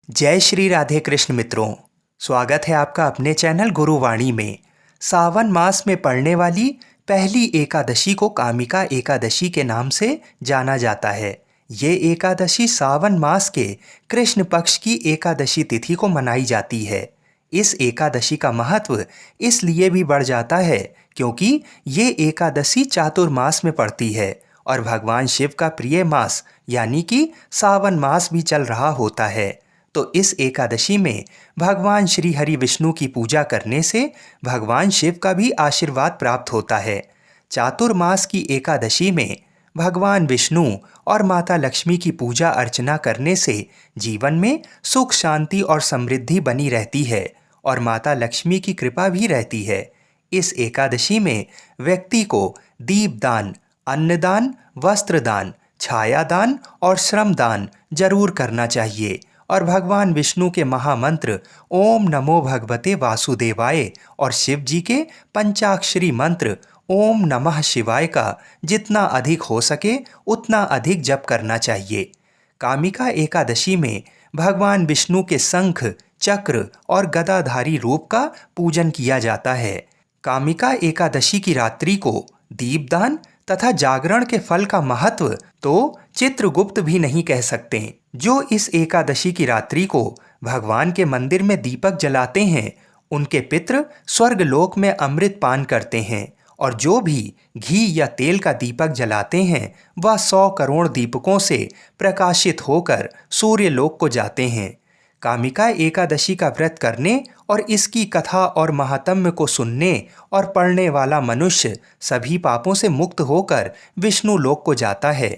जय श्री राधे कृष्ण मित्रों। स्वागत है आपका अपने चैनल गुरुवाणी में। सावन मास में पड़ने वाली पहली एकादशी को कामिका एकादशी के नाम से जाना जाता है। ये एकादशी सावन मास के कृष्ण पक्ष की एकादशी तिथि को मनाई जाती है। इस एकादशी का महत्व इसलिए भी बढ़ जाता है क्योंकि ये एकादशी चातुर्मास में पड़ती है और भगवान शिव का प्रिय मास यानी कि सावन मास भी चल रहा होता है। तो इस एकादशी में भगवान श्री हरि विष्णु की पूजा करने से भगवान शिव का भी आशीर्वाद प्राप्त होता है। चातुर्मास की एकादशी में भगवान विष्णु और माता लक्ष्मी की पूजा अर्चना करने से जीवन में सुख शांति और समृद्धि बनी रहती है और माता लक्ष्मी की कृपा भी रहती है। इस एकादशी में व्यक्ति को दीपदान, अन्नदान, वस्त्रदान, छायादान और श्रमदान जरूर करना चाहिए और भगवान विष्णु के महामंत्र ओम नमो भगवते वासुदेवाय और शिव जी के पंचाक्षरी मंत्र ओम नमः शिवाय का जितना अधिक हो सके उतना अधिक जप करना चाहिए। कामिका एकादशी में भगवान विष्णु के शंख, चक्र और गदाधारी रूप का पूजन किया जाता है। कामिका एकादशी की रात्रि को दीपदान तथा जागरण के फल का महत्व तो चित्रगुप्त भी नहीं कह सकते। जो इस एकादशी की रात्रि को भगवान के मंदिर में दीपक जलाते हैं उनके पितृ स्वर्गलोक में अमृत पान करते हैं और जो भी घी या तेल का दीपक जलाते हैं वह 100 करोड़ दीपकों से प्रकाशित होकर सूर्यलोक को जाते हैं। कामिका एकादशी का व्रत करने और इसकी कथा और महात्म्य को सुनने और पढ़ने वाला मनुष्य सभी पापों से मुक्त होकर विष्णु लोक को जाता है।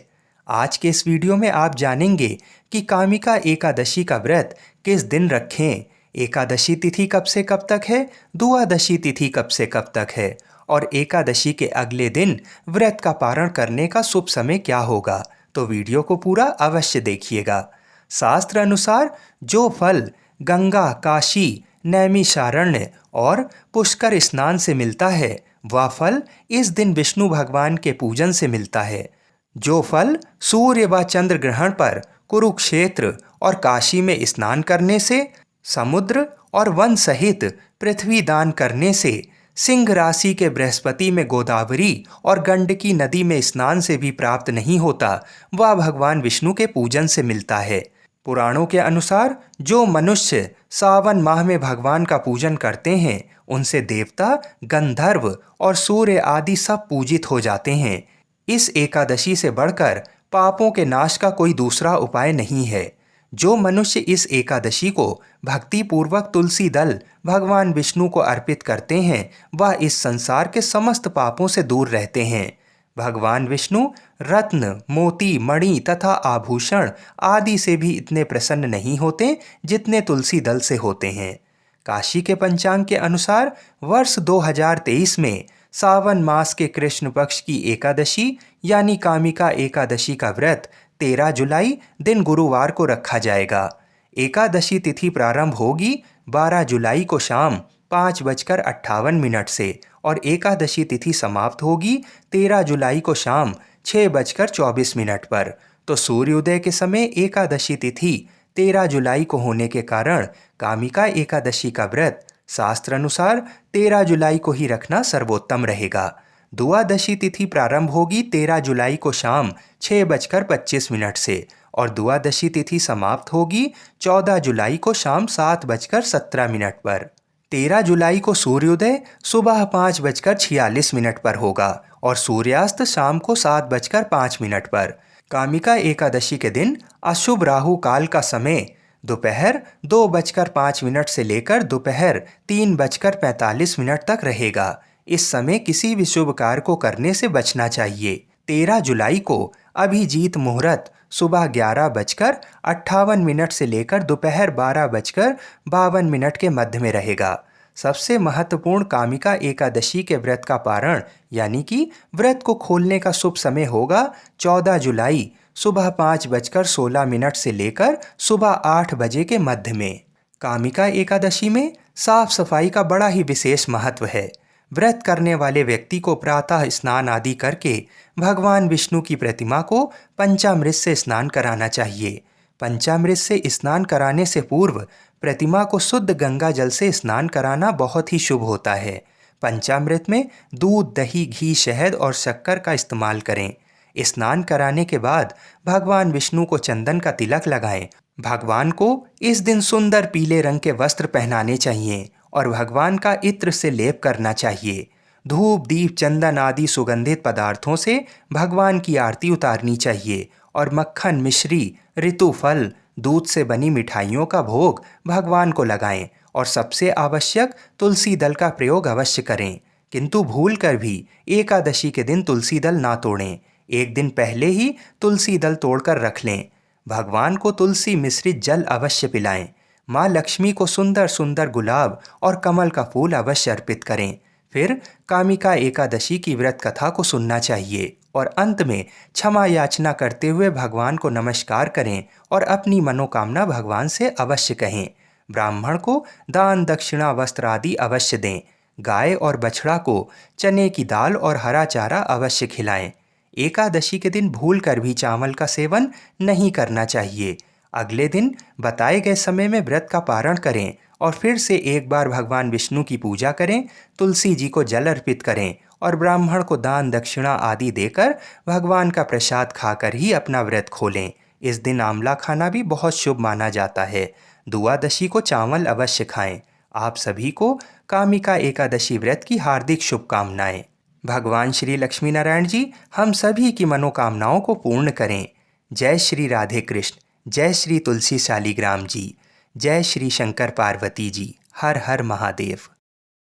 आज के इस वीडियो में आप जानेंगे कि कामिका एकादशी का व्रत किस दिन रखें, एकादशी तिथि कब से कब तक है, द्वादशी तिथि कब से कब तक है और एकादशी के अगले दिन व्रत का पारण करने का शुभ समय क्या होगा। तो वीडियो को पूरा अवश्य देखिएगा। शास्त्र अनुसार जो फल गंगा, काशी, नैमिषारण्य और पुष्कर स्नान से मिलता है वह फल इस दिन विष्णु भगवान के पूजन से मिलता है। जो फल सूर्य व चंद्र ग्रहण पर कुरुक्षेत्र और काशी में स्नान करने से, समुद्र और वन सहित पृथ्वी दान करने से, सिंह राशि के बृहस्पति में गोदावरी और गंडकी नदी में स्नान से भी प्राप्त नहीं होता, वह भगवान विष्णु के पूजन से मिलता है। पुराणों के अनुसार जो मनुष्य सावन माह में भगवान का पूजन करते हैं उनसे देवता, गंधर्व और सूर्य आदि सब पूजित हो जाते हैं। इस एकादशी से बढ़कर पापों के नाश का कोई दूसरा उपाय नहीं है। जो मनुष्य इस एकादशी को भक्ति पूर्वक तुलसी दल भगवान विष्णु को अर्पित करते हैं वह इस संसार के समस्त पापों से दूर रहते हैं। भगवान विष्णु रत्न, मोती, मणि तथा आभूषण आदि से भी इतने प्रसन्न नहीं होते जितने तुलसी दल से होते हैं। काशी के पंचांग के अनुसार वर्ष 2023 में सावन मास के कृष्ण पक्ष की एकादशी यानी कामिका एकादशी का व्रत 13 जुलाई दिन गुरुवार को रखा जाएगा। एकादशी तिथि प्रारंभ होगी 12 जुलाई को शाम 5:58 से और एकादशी तिथि समाप्त होगी 13 जुलाई को शाम 6:24 पर। तो सूर्योदय के समय एकादशी तिथि 13 जुलाई को होने के कारण कामिका एकादशी का व्रत शास्त्र अनुसार 13 जुलाई को ही रखना सर्वोत्तम रहेगा। द्वादशी तिथि प्रारंभ होगी 13 जुलाई को शाम 6:25 से और द्वादशी तिथि समाप्त होगी 14 जुलाई को शाम 7:17 पर। 13 जुलाई को सूर्योदय सुबह 5:46 पर होगा और सूर्यास्त शाम को 7:05 पर। कामिका एकादशी के दिन अशुभ राहु काल का समय दोपहर 2:05 से लेकर दोपहर 3:45 तक रहेगा। इस समय किसी भी शुभ कार्य को करने से बचना चाहिए। 13 जुलाई को अभिजीत मुहूर्त सुबह 11:58 से लेकर दोपहर 12:52 के मध्य में रहेगा। सबसे महत्वपूर्ण कामिका एकादशी के व्रत का पारण यानी कि व्रत को खोलने का शुभ समय होगा 14 जुलाई सुबह 5:16 से लेकर सुबह 8 बजे के मध्य में। कामिका एकादशी में साफ सफाई का बड़ा ही विशेष महत्व है। व्रत करने वाले व्यक्ति को प्रातः स्नान आदि करके भगवान विष्णु की प्रतिमा को पंचामृत से स्नान कराना चाहिए। पंचामृत से स्नान कराने से पूर्व प्रतिमा को शुद्ध गंगा जल से स्नान कराना बहुत ही शुभ होता है। पंचामृत में दूध, दही, घी, शहद और शक्कर का इस्तेमाल करें। स्नान कराने के बाद भगवान विष्णु को चंदन का तिलक लगाएं। भगवान को इस दिन सुंदर पीले रंग के वस्त्र पहनाने चाहिए और भगवान का इत्र से लेप करना चाहिए। धूप, दीप, चंदन आदि सुगंधित पदार्थों से भगवान की आरती उतारनी चाहिए और मक्खन, मिश्री, ऋतु फल, दूध से बनी मिठाइयों का भोग भगवान को लगाएं और सबसे आवश्यक तुलसी दल का प्रयोग अवश्य करें। किंतु भूल कर भी एकादशी के दिन तुलसी दल ना तोड़ें। एक दिन पहले ही तुलसी दल तोड़कर रख लें। भगवान को तुलसी मिश्रित जल अवश्य पिलाएं। माँ लक्ष्मी को सुंदर सुंदर गुलाब और कमल का फूल अवश्य अर्पित करें। फिर कामिका एकादशी की व्रत कथा को सुनना चाहिए और अंत में क्षमा याचना करते हुए भगवान को नमस्कार करें और अपनी मनोकामना भगवान से अवश्य कहें। ब्राह्मण को दान, दक्षिणा, वस्त्र आदि अवश्य दें। गाय और बछड़ा को चने की दाल और हरा चारा अवश्य खिलाएं। एकादशी के दिन भूल कर भी चावल का सेवन नहीं करना चाहिए। अगले दिन बताए गए समय में व्रत का पारण करें और फिर से एक बार भगवान विष्णु की पूजा करें, तुलसी जी को जल अर्पित करें और ब्राह्मण को दान, दक्षिणा आदि देकर भगवान का प्रसाद खाकर ही अपना व्रत खोलें। इस दिन आंवला खाना भी बहुत शुभ माना जाता है। दुआदशी को चावल अवश्य खाएं। आप सभी को कामिका एकादशी व्रत की हार्दिक शुभकामनाएं। भगवान श्री लक्ष्मी नारायण जी हम सभी की मनोकामनाओं को पूर्ण करें। जय श्री राधे कृष्ण। जय श्री तुलसी शालिग्राम जी। जय श्री शंकर पार्वती जी। हर हर महादेव।